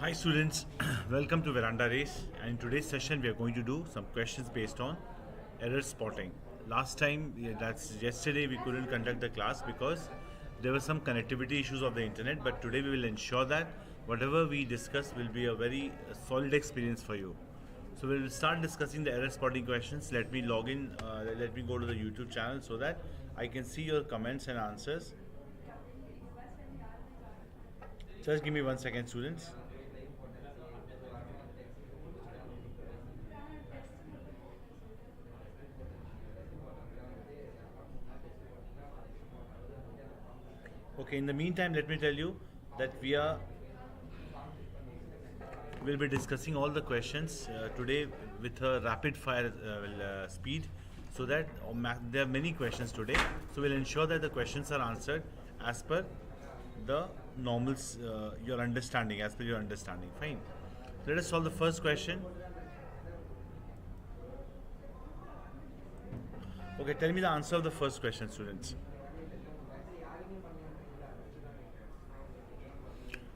Hi students, welcome to VerandaRace, and in today's session we are going to do some questions based on error spotting. Last time, that's yesterday, we couldn't conduct the class because there were some connectivity issues of the internet, but today we will ensure that whatever we discuss will be a very solid experience for you. So we'll start discussing the error spotting questions. Let me log in, let me go to the YouTube channel so that I can see your comments and answers. Just give me 1 second, students. Okay, in the meantime, let me tell you that will be discussing all the questions today with a rapid fire speed so that there are many questions today. So we'll ensure that the questions are answered as per the normal, your understanding, as per your understanding. Fine. Let us solve the first question. Okay, tell me the answer of the first question, students.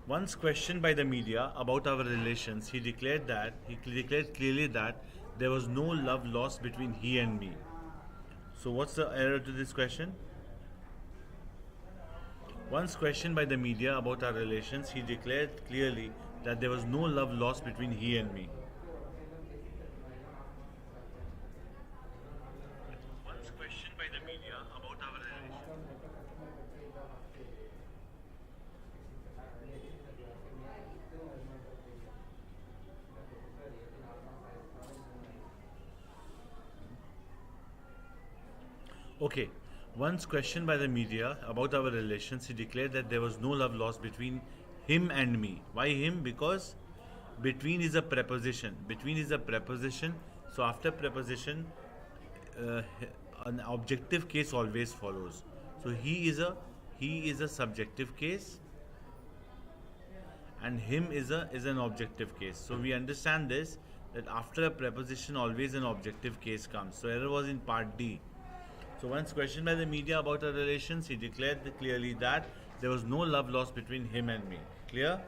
Once questioned by the media about our relations, he declared clearly that there was no love lost between he and me. So what's the error to this question? Once questioned by the media about our relations, he declared clearly that there was no love lost between he and me. Once questioned by the media about our relations. Okay. Once questioned by the media about our relations, he declared that there was no love lost between him and me. Why him? Because between is a preposition. Between is a preposition. So after preposition, uh, an objective case always follows. So he is a subjective case, and him is an objective case. So we understand this, that after a preposition always an objective case comes. So error was in part D. So once questioned by the media about our relations, he declared clearly that there was no love lost between him and me. Clear?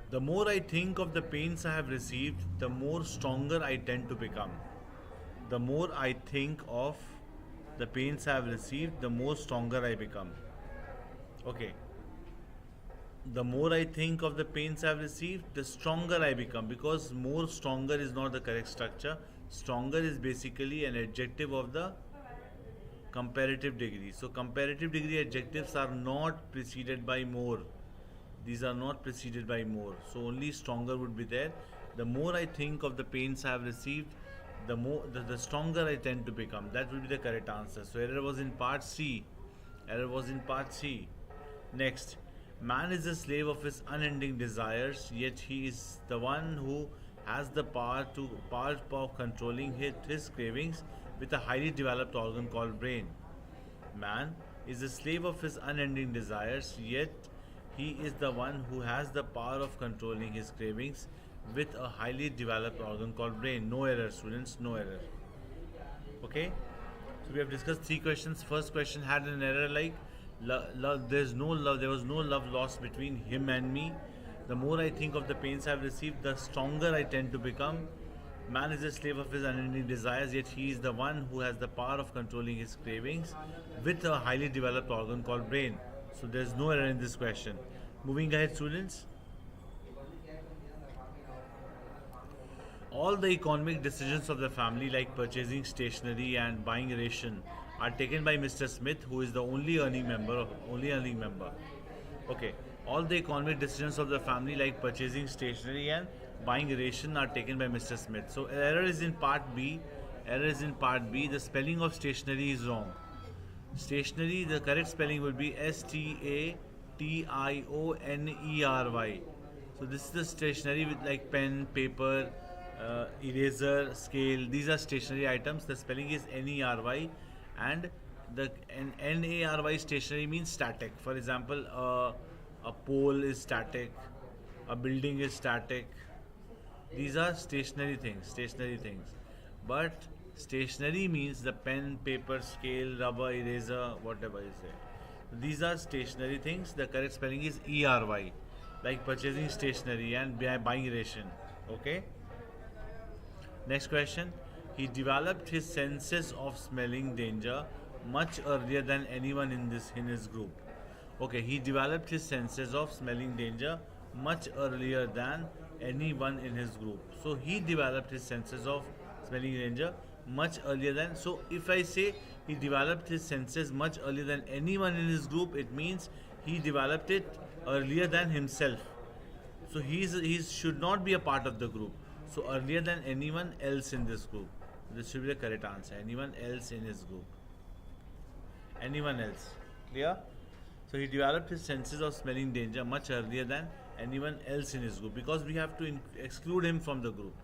The more I think of the pains I have received, the more stronger I tend to become. The more I think of the pains I have received, the more stronger I become. Okay. The more I think of the pains I've received, the stronger I become, because more stronger is not the correct structure. Stronger is basically an adjective of the comparative degree. So comparative degree adjectives are not preceded by more. These are not preceded by more. So only stronger would be there. The more I think of the pains I have received, the stronger I tend to become. That will be the correct answer. So error was in part C. Error was in part C. Next, man is a slave of his unending desires, yet he is the one who has the power of controlling his cravings with a highly developed organ called brain. Man is a slave of his unending desires, yet he is the one who has the power of controlling his cravings with a highly developed organ called brain. No error, students, no error. Okay? So we have discussed three questions. First question had an error like there was no love lost between him and me. The more I think of the pains I have received, the stronger I tend to become. Man is a slave of his unending desires, yet he is the one who has the power of controlling his cravings with a highly developed organ called brain. So there's no error in this question. Moving ahead, students. All the economic decisions of the family, like purchasing stationery and buying ration, are taken by Mr. Smith, who is the only earning member. Okay. All the economic decisions of the family, like purchasing stationery and buying ration, are taken by Mr. Smith. So error is in part B. Error is in part B. The spelling of stationery is wrong. Stationery, the correct spelling would be Stationery. So this is the stationery with like pen, paper, eraser, scale. These are stationery items. The spelling is NERY, and the NARY stationery means static. For example, a pole is static, a building is static. These are stationary things. Stationary things. But stationery means the pen, paper, scale, rubber, eraser, whatever you say. These are stationary things. The correct spelling is ERY, like purchasing stationery and buying ration. Okay. Next question. He developed his senses of smelling danger much earlier than anyone in his group. Okay, he developed his senses of smelling danger much earlier than anyone in his group. So he developed his senses of smelling danger much earlier than. So if I say he developed his senses much earlier than anyone in his group, it means he developed it earlier than himself. So he should not be a part of the group. So earlier than anyone else in this group. This should be the correct answer. Anyone else in his group. Anyone else. Clear? So he developed his senses of smelling danger much earlier than anyone else in his group, because we have to exclude him from the group.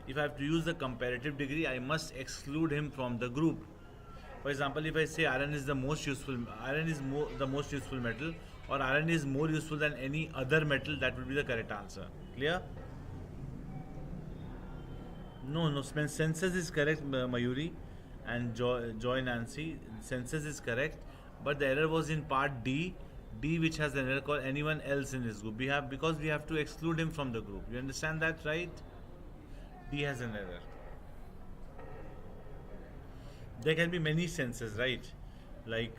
If I have to use the comparative degree, I must exclude him from the group. For example, if I say iron is the most useful metal, or iron is more useful than any other metal, that would be the correct answer. Clear? No, senses is correct, Mayuri and Joy Nancy. Senses is correct, but the error was in part D, which has an error called anyone else in this group. Because we have to exclude him from the group. You understand that, right? D has an error. There can be many senses, right? Like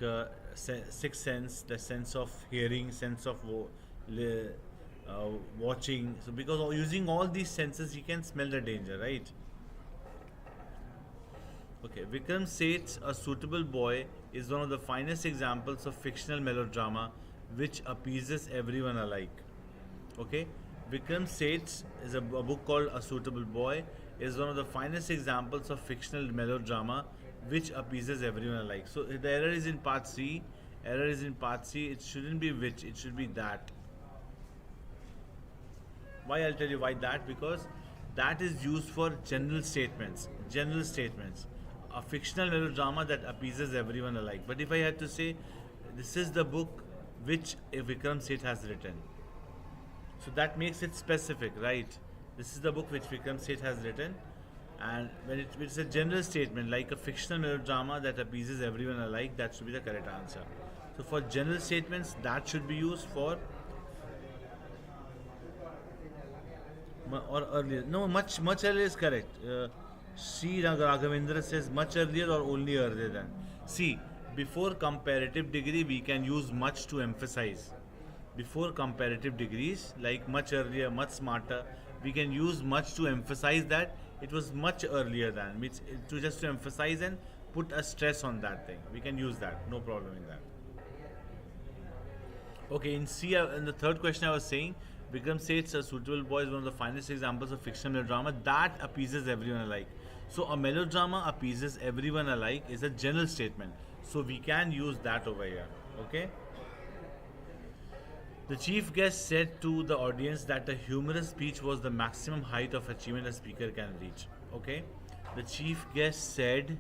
sixth sense, the sense of hearing, sense of watching. So because using all these senses, you can smell the danger, right? Okay, Vikram Seth's A Suitable Boy is one of the finest examples of fictional melodrama which appeases everyone alike. Okay, Vikram Seth's is a book called A Suitable Boy is one of the finest examples of fictional melodrama which appeases everyone alike. So the error is in part C. Error is in part C. It shouldn't be which, it should be that. Why? I'll tell you why that. Because that is used for general statements. General statements. A fictional melodrama that appeases everyone alike. But if I had to say, this is the book which Vikram Seth has written, so that makes it specific, right? This is the book which Vikram Seth has written, and when it's a general statement like a fictional melodrama that appeases everyone alike, that should be the correct answer. So for general statements, that should be used for, or earlier. No, much earlier is correct. Sri Raghavendra says much earlier or only earlier than. See, before comparative degree, we can use much to emphasize. Before comparative degrees, like much earlier, much smarter, we can use much to emphasize that it was much earlier than, which to just to emphasize and put a stress on that thing. We can use that, no problem in that. Okay, in C, in the third question I was saying, Vikram Seth's A Suitable Boy is one of the finest examples of fictional melodrama that appeases everyone alike. So a melodrama appeases everyone alike is a general statement. So we can use that over here. Okay. The chief guest said to the audience that a humorous speech was the maximum height of achievement a speaker can reach. Okay. The chief guest said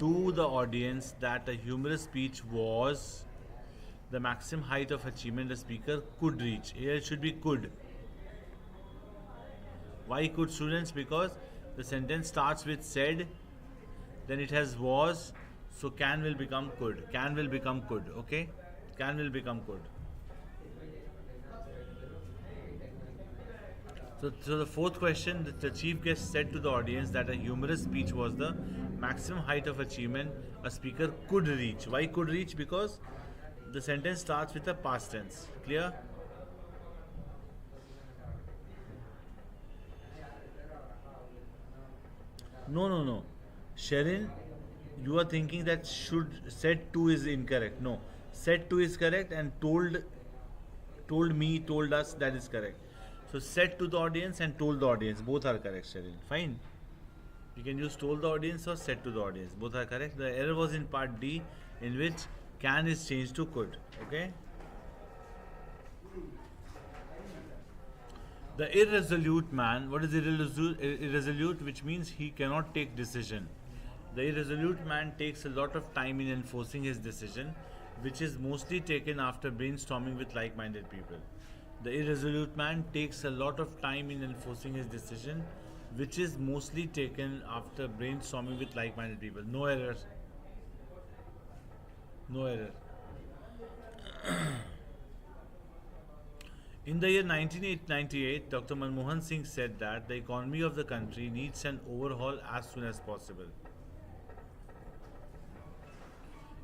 to the audience that a humorous speech was the maximum height of achievement a speaker could reach. Here it should be could. Why could, students? Because the sentence starts with said, then it has was, so can will become could. Can will become could. Okay? Can will become could. So the fourth question, the chief guest said to the audience that a humorous speech was the maximum height of achievement a speaker could reach. Why could reach? Because the sentence starts with a past tense. Clear? No. Sherin, you are thinking that said to is incorrect. No. Said to is correct and told us, that is correct. So said to the audience and told the audience. Both are correct, Sherin. Fine. You can use told the audience or said to the audience. Both are correct. The error was in part D, in which can is changed to could. Okay. The irresolute man. What is irresolute? Which means he cannot take decision. The irresolute man takes a lot of time in enforcing his decision, which is mostly taken after brainstorming with like-minded people. The irresolute man takes a lot of time in enforcing his decision, which is mostly taken after brainstorming with like-minded people. No errors. No error. In the year 1998, Dr. Manmohan Singh said that the economy of the country needs an overhaul as soon as possible.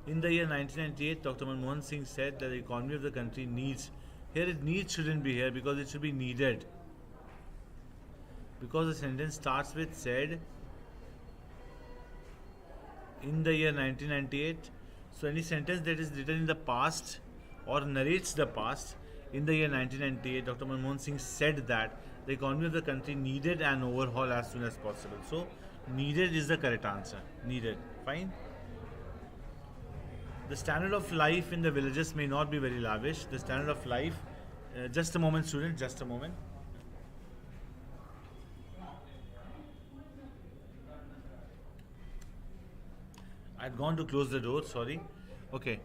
In the year 1998, Dr. Manmohan Singh said that the economy of the country needs. Here it needs shouldn't be here because it should be needed. Because the sentence starts with said in the year 1998. So any sentence that is written in the past or narrates the past, in the year 1998, Dr. Manmohan Singh said that the economy of the country needed an overhaul as soon as possible. So needed is the correct answer. Needed. Fine. The standard of life in the villages may not be very lavish. The standard of life, just a moment, student, just a moment. I'd gone to close the door, sorry. Okay.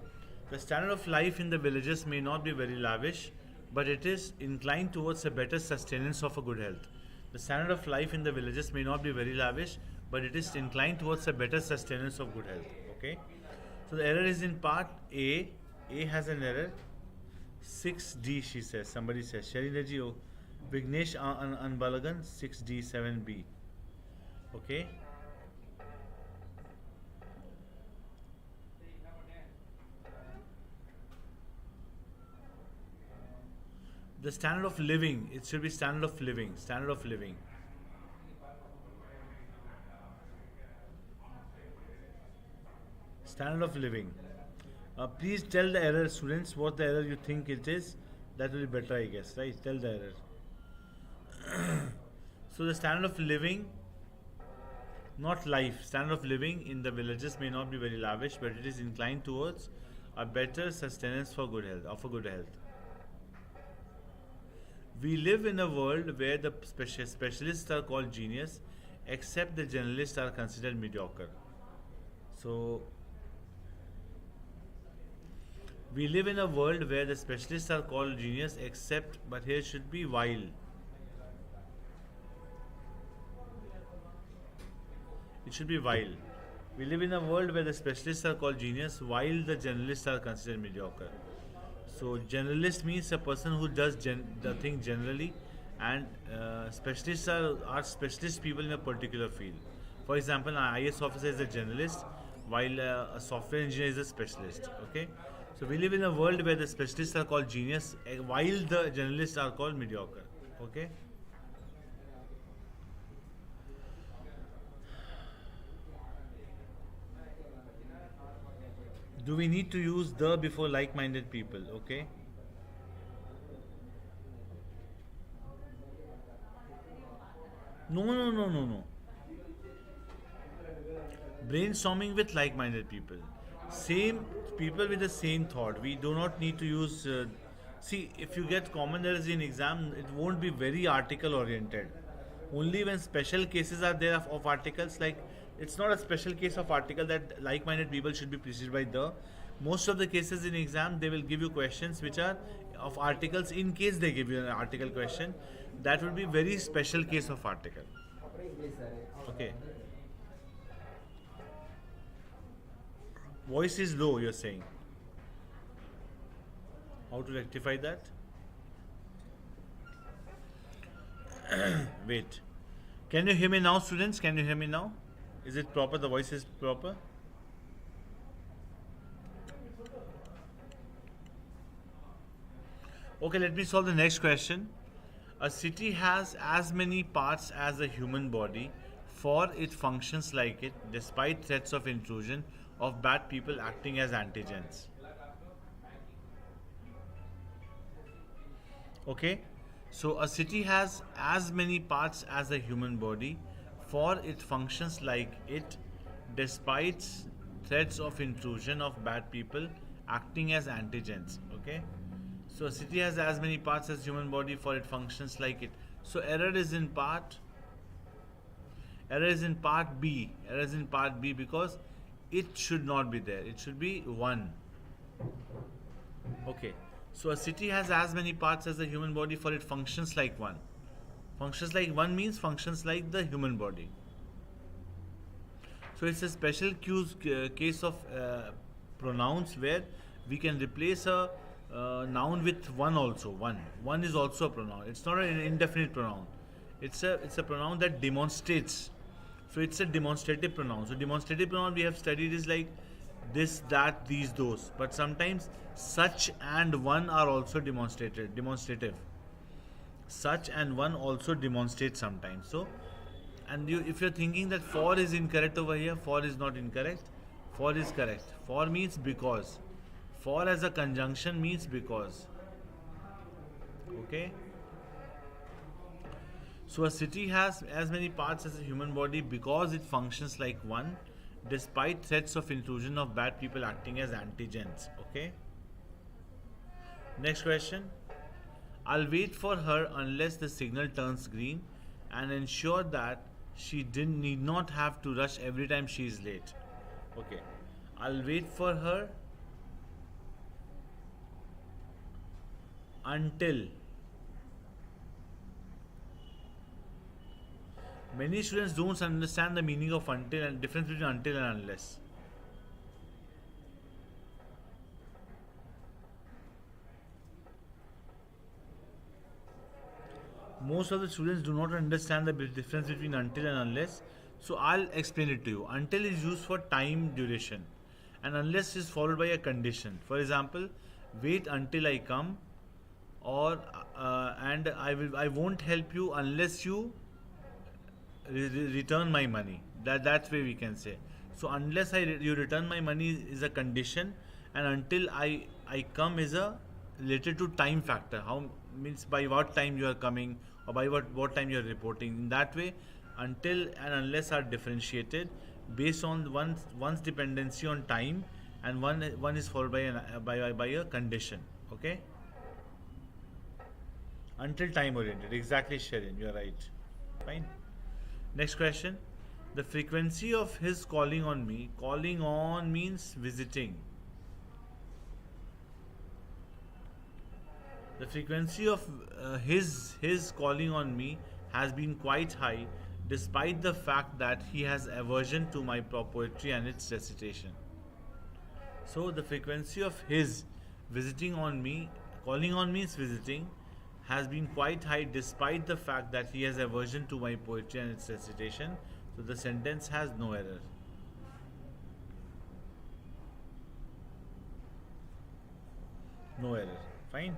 The standard of life in the villages may not be very lavish, but it is inclined towards a better sustenance of a good health. The standard of life in the villages may not be very lavish, but it is inclined towards a better sustenance of good health. Okay. So the error is in part A. A has an error. 6D, she says. Somebody says. Sharinaji, oh, Vignesh Anbalagan, 6D, 7B. Okay. The standard of living, it should be standard of living. Standard of living. Standard of living. Please tell the error, students, what the error you think it is. That will be better, I guess, right? Tell the error. So the standard of living, not life. Standard of living in the villages may not be very lavish, but it is inclined towards a better sustenance for good health, of a good health. We live in a world where the specialists are called genius, except the generalists are considered mediocre. So we live in a world where the specialists are called genius, except, but here should be while. It should be while. We live in a world where the specialists are called genius, while the generalists are considered mediocre. So generalist means a person who does the thing generally, and specialists are specialist people in a particular field. For example, an IAS officer is a generalist, while a software engineer is a specialist. Okay. So we live in a world where the specialists are called genius, while the generalists are called mediocre. Okay. Do we need to use the before like-minded people? Okay. No. Brainstorming with like-minded people. Same people with the same thought. We do not need to use. See, if you get common errors in exam, it won't be very article-oriented. Only when special cases are there of articles, like it's not a special case of article that like-minded people should be preceded by the. Most of the cases in exam, they will give you questions which are of articles. In case they give you an article question, that would be very special case of article. Okay. Voice is low, you're saying. How to rectify that? Wait. Can you hear me now, students? Can you hear me now? Is it proper? The voice is proper? Okay, let me solve the next question. A city has as many parts as a human body, for it functions like it, despite threats of intrusion of bad people acting as antigens. Okay, so a city has as many parts as a human body, for it functions like it, despite threats of intrusion of bad people acting as antigens. Okay, so a city has as many parts as human body, for it functions like it. So error is in part B. Error is in part B because it should not be there. It should be 1. Okay. So a city has as many parts as the human body, for it functions like 1. Functions like 1 means functions like the human body. So it's a special case of pronouns where we can replace a noun with one also. One is also a pronoun. It's not an indefinite pronoun. It's a pronoun that demonstrates. So it's a demonstrative pronoun. So demonstrative pronoun we have studied is like this, that, these, those. But sometimes such and one are also demonstrative. Such and one also demonstrate sometimes. So, and if you're thinking that for is incorrect over here, for is not incorrect. For is correct. For means because. For as a conjunction means because. Okay. So a city has as many parts as a human body because it functions like one, despite threats of intrusion of bad people acting as antigens. Okay. Next question. I'll wait for her unless the signal turns green and ensure that she need not have to rush every time she is late. Okay. I'll wait for her until. Many students don't understand the meaning of until and difference between until and unless. Most of the students do not understand the difference between until and unless. So I'll explain it to you. Until is used for time duration, and unless is followed by a condition. For example, wait until I come, or and I won't help you unless you return my money. That's way we can say. So unless you return my money is a condition, and until I come is a related to time factor. How means by what time you are coming, or by what time you are reporting. In that way, until and unless are differentiated based on one's dependency on time, and one is followed by a condition. Okay. Until time oriented. Exactly, Sharon. You are right. Fine. Next question. The frequency of his calling on me. Calling on means visiting. The frequency of his calling on me has been quite high, despite the fact that he has aversion to my poetry and its recitation. So the frequency of his visiting on me, calling on me is visiting, has been quite high despite the fact that he has aversion to my poetry and its recitation. So the sentence has no error. No error. Fine.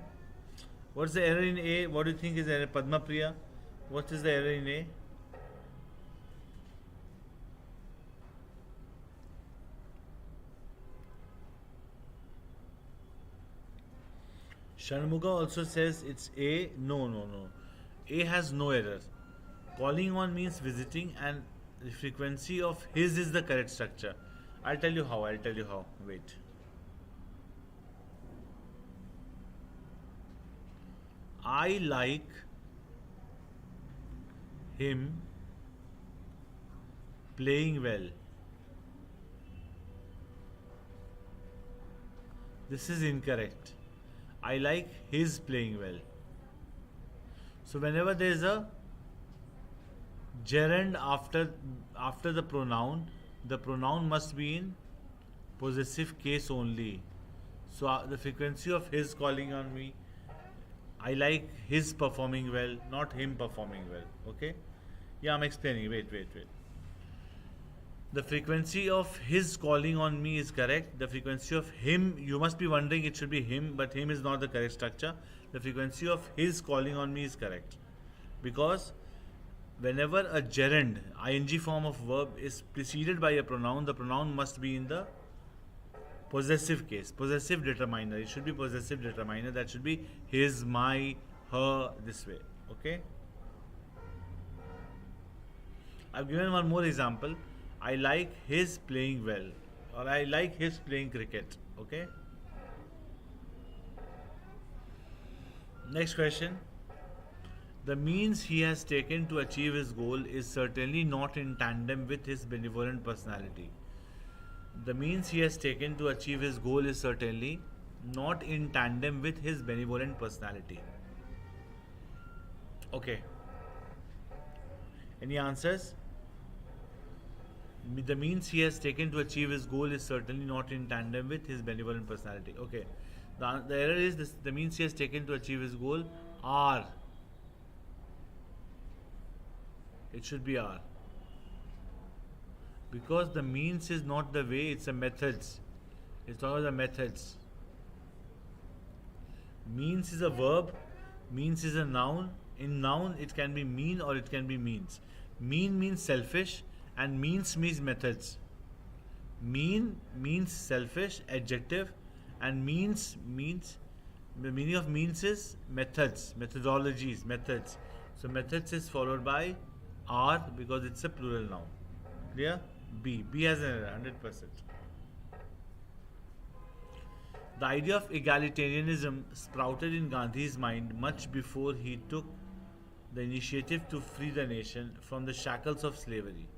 What's the error in A? What do you think is the error? Padma Priya, what is the error in A? Shanmuga also says it's A. No. A has no error. Calling on means visiting, and the frequency of his is the correct structure. I'll tell you how. Wait. I like him playing well. This is incorrect. I like his playing well. So whenever there is a gerund after the pronoun must be in possessive case only. So the frequency of his calling on me, I like his performing well, not him performing well. Okay? Yeah, I'm explaining. Wait. The frequency of his calling on me is correct. The frequency of him, you must be wondering it should be him, but him is not the correct structure. The frequency of his calling on me is correct. Because whenever a gerund, ing form of verb is preceded by a pronoun, the pronoun must be in the possessive case, possessive determiner. It should be possessive determiner. That should be his, my, her, this way. Okay? I've given one more example. I like his playing well, or I like his playing cricket. Okay? Next question. The means he has taken to achieve his goal is certainly not in tandem with his benevolent personality. The means he has taken to achieve his goal is certainly not in tandem with his benevolent personality. Okay. Any answers? The means he has taken to achieve his goal is certainly not in tandem with his benevolent personality. Okay. The error is this, the means he has taken to achieve his goal are. It should be are. Because the means is not the way, it's the methods. It's talking about the methods. Means is a verb, means is a noun. In noun, it can be mean or it can be means. Mean means selfish and means means methods. Mean means selfish, adjective, and means means, the meaning of means is methods, methodologies, methods. So methods is followed by are because it's a plural noun. Clear? B. B has an error, 100%. The idea of egalitarianism sprouted in Gandhi's mind much before he took the initiative to free the nation from the shackles of slavery.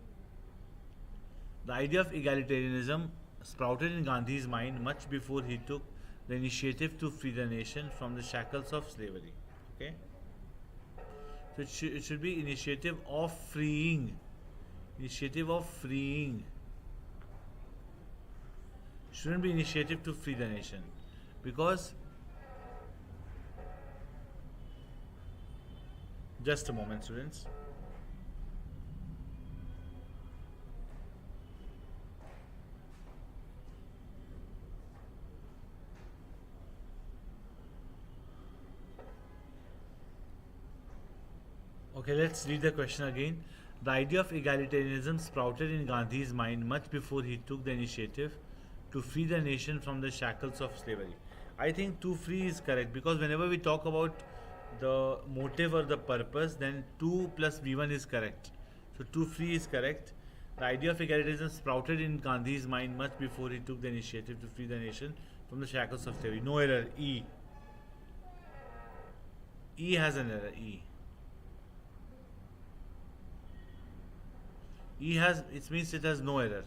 The idea of egalitarianism sprouted in Gandhi's mind much before he took the initiative to free the nation from the shackles of slavery. Okay? So it should be initiative of freeing. Initiative of freeing. Shouldn't be initiative to free the nation. Because, just a moment, students. Okay, let's read the question again. The idea of egalitarianism sprouted in Gandhi's mind much before he took the initiative to free the nation from the shackles of slavery. I think to free is correct because whenever we talk about the motive or the purpose, then 2 plus V1 is correct. So to free is correct. The idea of egalitarianism sprouted in Gandhi's mind much before he took the initiative to free the nation from the shackles of slavery. No error. E. E has an error. E. E has, it means it has no error.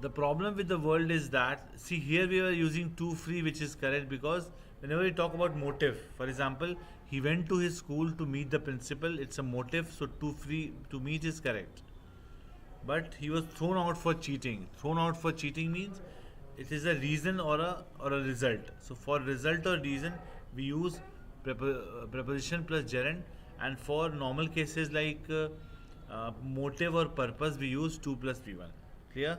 The problem with the world is that, see here we are using to free which is correct because whenever we talk about motive, for example, he went to his school to meet the principal, it's a motive, so to free, to meet is correct. But he was thrown out for cheating. Thrown out for cheating means it is a reason or a result. So for result or reason, we use preposition plus gerund, and for normal cases like motive or purpose, we use 2 plus V1. Clear?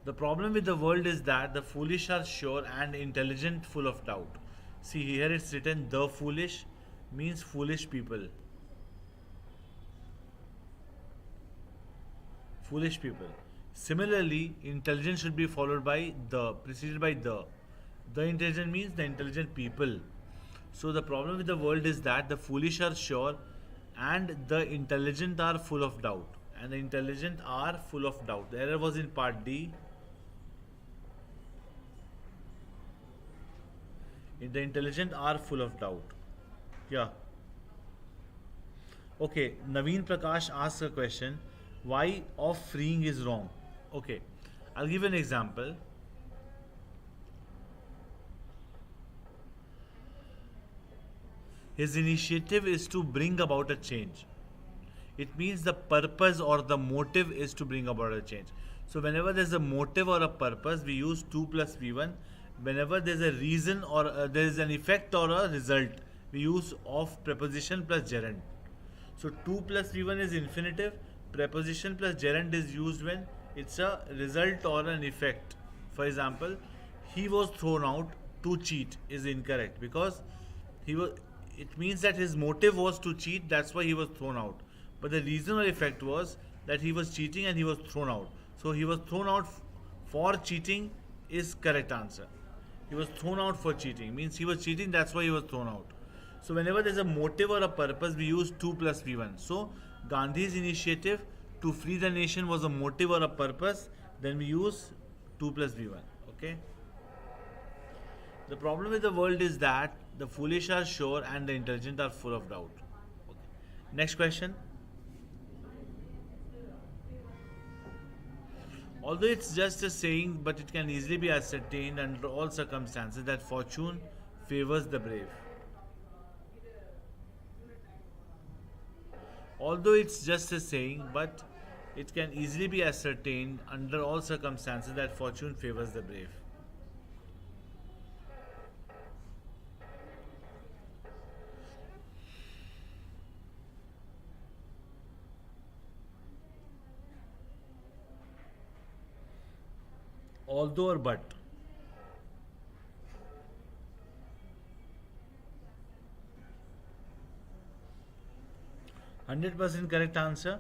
The problem with the world is that the foolish are sure and intelligent full of doubt. See here it's written the foolish means foolish people. Foolish people. Similarly, intelligent should be followed by the, preceded by the. The intelligent means the intelligent people. So the problem with the world is that the foolish are sure and the intelligent are full of doubt. And the intelligent are full of doubt. The error was in part D. The intelligent are full of doubt. Yeah. Okay, Naveen Prakash asks a question. Why of freeing is wrong? Okay, I'll give an example. His initiative is to bring about a change. It means the purpose or the motive is to bring about a change. So whenever there's a motive or a purpose, we use 2 plus V1. Whenever there's a reason or there is an effect or a result, we use of preposition plus gerund. So 2 plus V1 is infinitive. Preposition plus gerund is used when it's a result or an effect. For example, he was thrown out to cheat is incorrect because he was. It means that his motive was to cheat. That's why he was thrown out. But the reason or effect was that he was cheating and he was thrown out. So he was thrown out for cheating is correct answer. He was thrown out for cheating. Means he was cheating, that's why he was thrown out. So whenever there's a motive or a purpose, we use 2 plus V1. So Gandhi's initiative to free the nation was a motive or a purpose. Then we use 2 plus V1. Okay. The problem with the world is that the foolish are sure and the intelligent are full of doubt. Okay. Next question. Although it's just a saying, but it can easily be ascertained under all circumstances that fortune favors the brave. Although it's just a saying, but it can easily be ascertained under all circumstances that fortune favors the brave. Although or but. 100% correct answer.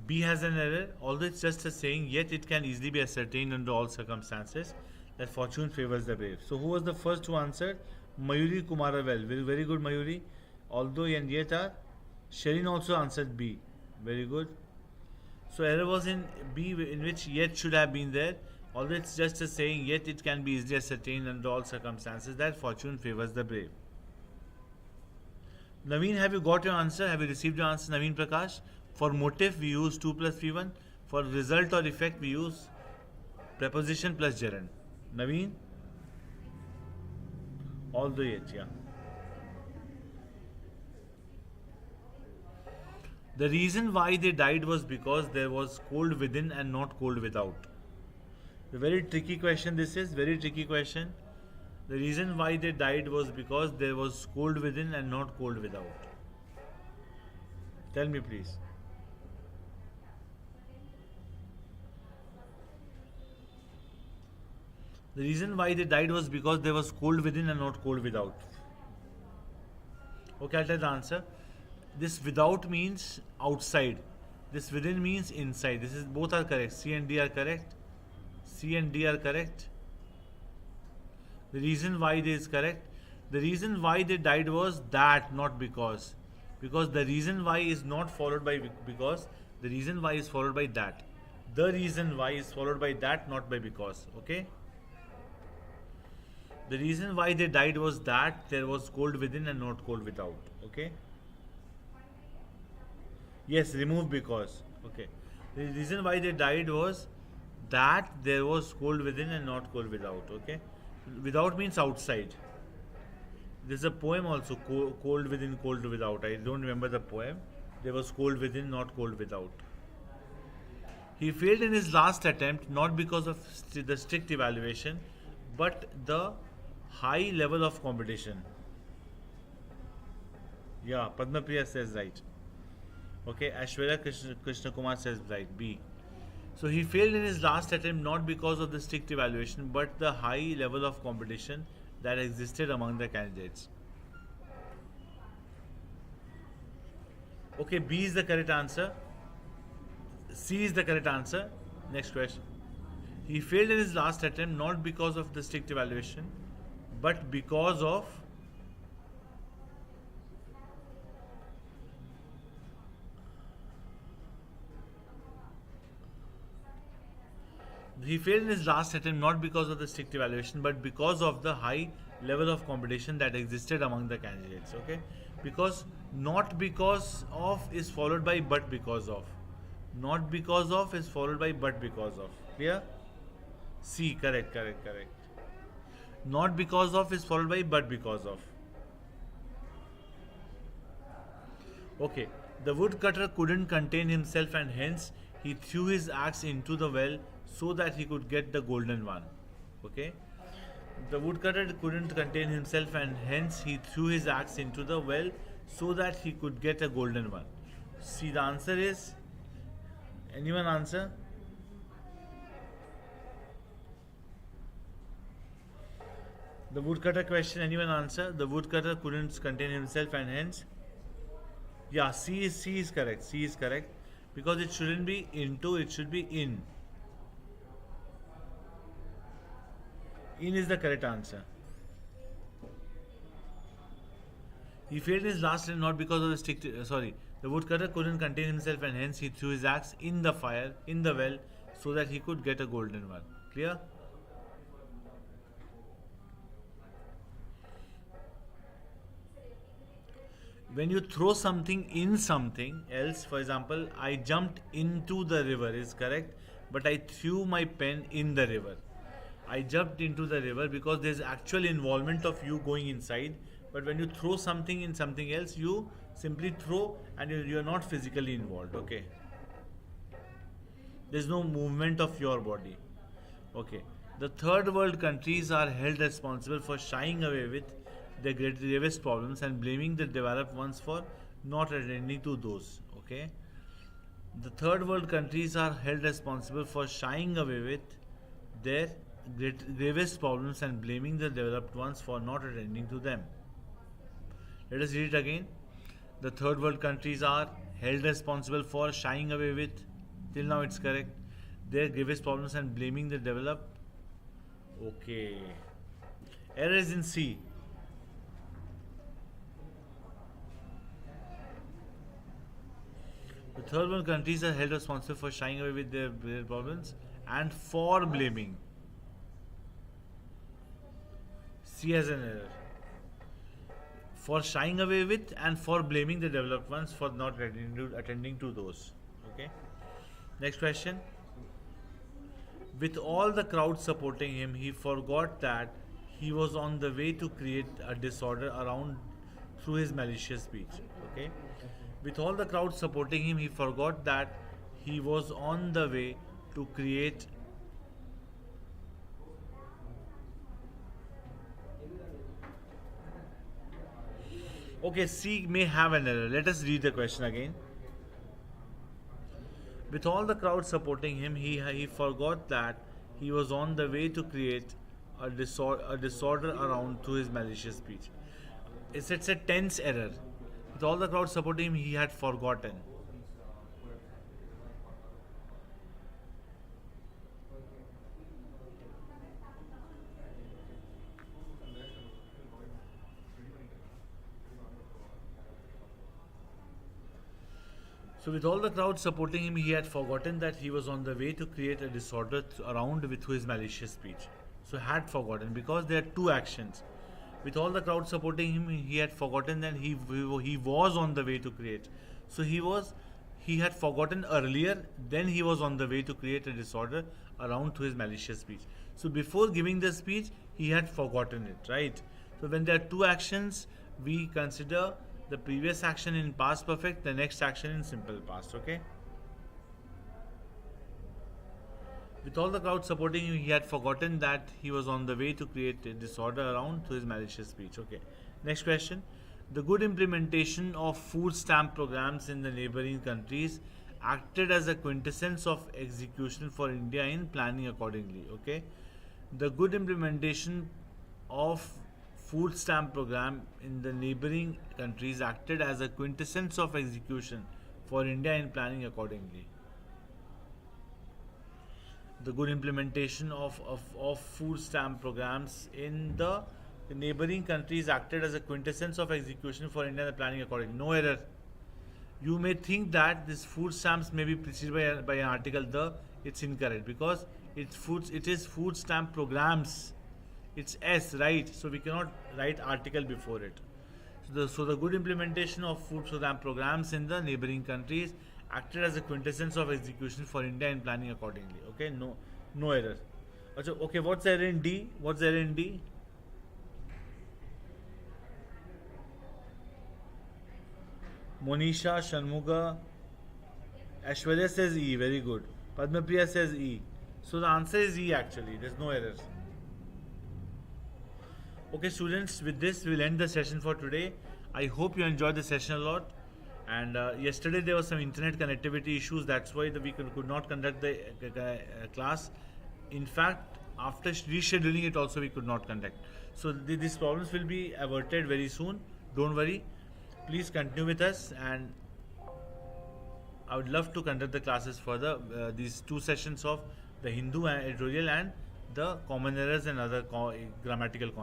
B has an error. Although it's just a saying, yet it can easily be ascertained under all circumstances that fortune favors the brave. So who was the first to answer? Mayuri Kumaravel. Very, very good, Mayuri. Although and yet are. Sherin also answered B. Very good. So error was in B, in which yet should have been there. Although it's just a saying, yet it can be easily ascertained under all circumstances that fortune favors the brave. Naveen, have you got your answer? Have you received your answer, Naveen Prakash? For motive, we use 2 plus V1. For result or effect, we use preposition plus gerund. Naveen? Although yet, yeah. The reason why they died was because there was cold within and not cold without. A very tricky question this is, very tricky question. The reason why they died was because there was cold within and not cold without. Tell me please. The reason why they died was because there was cold within and not cold without. Okay, I'll tell the answer. This without means outside. This within means inside. This is both are correct. C and D are correct. C and D are correct. The reason why this is correct. The reason why they died was that, not because. Because the reason why is not followed by because. The reason why is followed by that. The reason why is followed by that, not by because. Okay? The reason why they died was that there was cold within and not cold without. Okay? Yes, remove because. Okay. The reason why they died was that there was cold within and not cold without. Okay? Without means outside. There's a poem also, cold within, cold without. I don't remember the poem. There was cold within, not cold without. He failed in his last attempt not because of the strict evaluation, but the high level of competition. Yeah, Padma Priya says right. Okay, Ashwarya Krishna Kumar says right, B. So he failed in his last attempt not because of the strict evaluation, but the high level of competition that existed among the candidates. Okay, B is the correct answer. C is the correct answer. Next question. He failed in his last attempt not because of the strict evaluation, but because of he failed in his last attempt not because of the strict evaluation, but because of the high level of competition that existed among the candidates. Okay, because not because of is followed by but because of. Not because of is followed by but because of. Clear? C, correct. Not because of is followed by but because of. Okay, the woodcutter couldn't contain himself and hence he threw his axe into the well so that he could get the golden one. Okay, the woodcutter couldn't contain himself and hence he threw his axe into the well so that he could get a golden one. See, the answer is, anyone answer? The woodcutter question, anyone answer? The woodcutter couldn't contain himself and hence. Yeah, C is correct. C is correct. Because it shouldn't be into, it should be in. In is the correct answer. He failed his last attempt not because of the strict. The woodcutter couldn't contain himself and hence he threw his axe in the fire, in the well, so that he could get a golden one. Clear? When you throw something in something else, for example, I jumped into the river is correct, but I threw my pen in the river. I jumped into the river because there is actual involvement of you going inside, but when you throw something in something else, you Simply throw, and you're not physically involved. Okay, there's no movement of your body. Okay, the third world countries are held responsible for shying away with their gravest problems and blaming the developed ones for not attending to those. Okay, the third world countries are held responsible for shying away with their gravest problems and blaming the developed ones for not attending to them. Let us read it again. The third world countries are held responsible for shying away with, till now it's correct, their gravest problems and blaming the developed. Okay. Error is in C. The third world countries are held responsible for shying away with their problems and for blaming. C has an error. For shying away with and for blaming the developed ones for not attending to those. Okay. Next question. With all the crowd supporting him, he forgot that he was on the way to create a disorder around through his malicious speech. Okay. With all the crowd supporting him, he forgot that he was on the way to create. Okay, C may have an error. Let us read the question again. With all the crowd supporting him, he forgot that he was on the way to create a disorder around through his malicious speech. It's a tense error. With all the crowd supporting him, he had forgotten. So with all the crowd supporting him, he had forgotten that he was on the way to create a disorder around with his malicious speech. So had forgotten, because there are two actions. With all the crowd supporting him, he had forgotten that he was on the way to create. So he had forgotten earlier, then he was on the way to create a disorder around to his malicious speech. So before giving the speech, he had forgotten it, right? So when there are two actions, we consider the previous action in past perfect, the next action in simple past. Okay. With all the crowd supporting him, he had forgotten that he was on the way to create a disorder around through his malicious speech. Okay. Next question. The good implementation of food stamp programs in the neighboring countries acted as a quintessence of execution for India in planning accordingly. Okay. The good implementation of food stamp program in the neighboring countries acted as a quintessence of execution for India in planning accordingly. The good implementation of food stamp programs in the neighboring countries acted as a quintessence of execution for India in the planning accordingly. No error. You may think that this food stamps may be preceded by an article. It's incorrect, because it is food stamp programs. It's S, right? So we cannot write article before it. So the good implementation of food stamp programs in the neighboring countries acted as a quintessence of execution for India in planning accordingly. Okay, no error. Okay, what's error in D? What's error in D? Monisha, Shanmuga, Ashwarya says E. Very good. Padmapriya says E. So the answer is E actually. There's no error. Okay, students, with this we'll end the session for today. I hope you enjoyed the session a lot. And yesterday there was some internet connectivity issues. That's why we could not conduct the class. In fact, after rescheduling it also we could not conduct. So these problems will be averted very soon. Don't worry. Please continue with us, and I would love to conduct the classes further. These two sessions of the Hindu editorial and the common errors and other grammatical concepts.